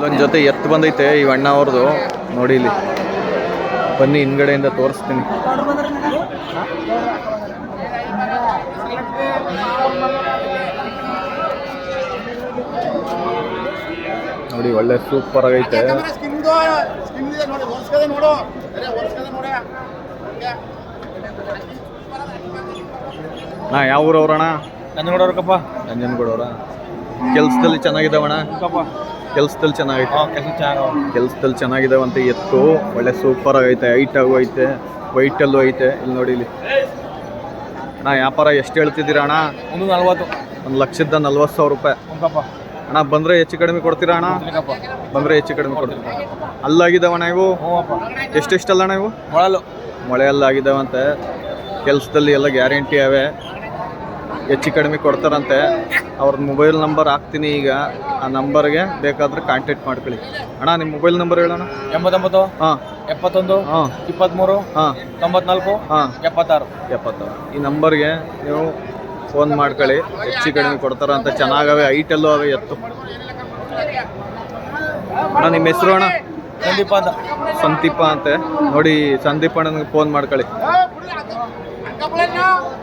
ಒಂದು ಜೊತೆ ಎತ್ತು ಬಂದೈತೆ ಈ ಅಣ್ಣ ಅವ್ರದ್ದು ನೋಡಿ ಇಲ್ಲಿ ಬನ್ನಿ ಹಿಂದ್ಗಡೆಯಿಂದ ತೋರಿಸ್ತೀನಿ. ನೋಡಿ ಒಳ್ಳೆ ಸೂಪರ್ ಆಗೈತೆ. ಯಾವ ಊರವ್ರಣ್ಣ? ನಂಜನಗೂಡವ್ರಕ್ಕಪ್ಪ. ನಂಜನಗೂಡವ್ರ. ಕೆಲ್ಸದಲ್ಲಿ ಚೆನ್ನಾಗಿದ್ದಾವಣ್ಣ? ಕೆಲ್ಸದಲ್ಲಿ ಚೆನ್ನಾಗೈತೆ. ಕೆಲ್ಸದಲ್ಲಿ ಚೆನ್ನಾಗಿದ್ದಾವಂತೆ ಎತ್ತು. ಒಳ್ಳೆ ಸೂಪರ್ ಆಗೈತೆ, ಹೈಟ್ ಆಗು ಐತೆ, ವೈಟಲ್ಲೂ ಐತೆ. ಇಲ್ಲಿ ನೋಡಿ ಇಲ್ಲಿ ವ್ಯಾಪಾರ ಎಷ್ಟು ಹೇಳ್ತಿದ್ದೀರಾ ಅಣ್ಣ? 1,40,000 ರೂಪಾಯಿ ಅಣ್ಣ. ಬಂದರೆ ಹೆಚ್ಚು ಕಡಿಮೆ ಕೊಡ್ತೀರಾ ಅಣ್ಣ? ಬಂದರೆ ಹೆಚ್ಚು ಕಡಿಮೆ ಕೊಡ್ತೀರಾ? ಅಲ್ಲಾಗಿದ್ದಾವಣ್ಣ ಇವು? ಎಷ್ಟೆಷ್ಟಲ್ಲ ಅಣ್ಣ ಇವು? ಮೊಳೆಯಲ್ಲಾಗಿದ್ದಾವಂತೆ. ಕೆಲಸದಲ್ಲಿ ಎಲ್ಲ ಗ್ಯಾರಂಟಿ ಅವೆ, ಹೆಚ್ಚು ಕಡಿಮೆ ಕೊಡ್ತಾರಂತೆ. ಅವ್ರ ಮೊಬೈಲ್ ನಂಬರ್ ಹಾಕ್ತೀನಿ ಈಗ, ಆ ನಂಬರ್ಗೆ ಬೇಕಾದ್ರೆ ಕಾಂಟ್ಯಾಕ್ಟ್ ಮಾಡ್ಕೊಳ್ಳಿ. ಅಣ್ಣ ನಿಮ್ಮ ಮೊಬೈಲ್ ನಂಬರ್ ಹೇಳೋಣ. 89 ಹಾಂ 71 ಹಾಂ 23 ಹಾಂ 94 ಹಾಂ 76. ಈ ನಂಬರ್ಗೆ ನೀವು ಫೋನ್ ಮಾಡ್ಕೊಳ್ಳಿ, ಹೆಚ್ಚು ಕಡಿಮೆ ಕೊಡ್ತಾರಂತೆ. ಚೆನ್ನಾಗವೆ, ಹೈಟಲ್ಲೂ ಅವೆ ಎತ್ತು. ಅಣ್ಣ ನಿಮ್ಮ ಹೆಸರು ಅಣ್ಣ? ಸಂದೀಪ ಅಂತ. ಸಂದೀಪ ಅಂತೆ ನೋಡಿ. ಸಂದೀಪ ಅಣ್ಣನಿಗೆ ಫೋನ್ ಮಾಡ್ಕೊಳ್ಳಿ.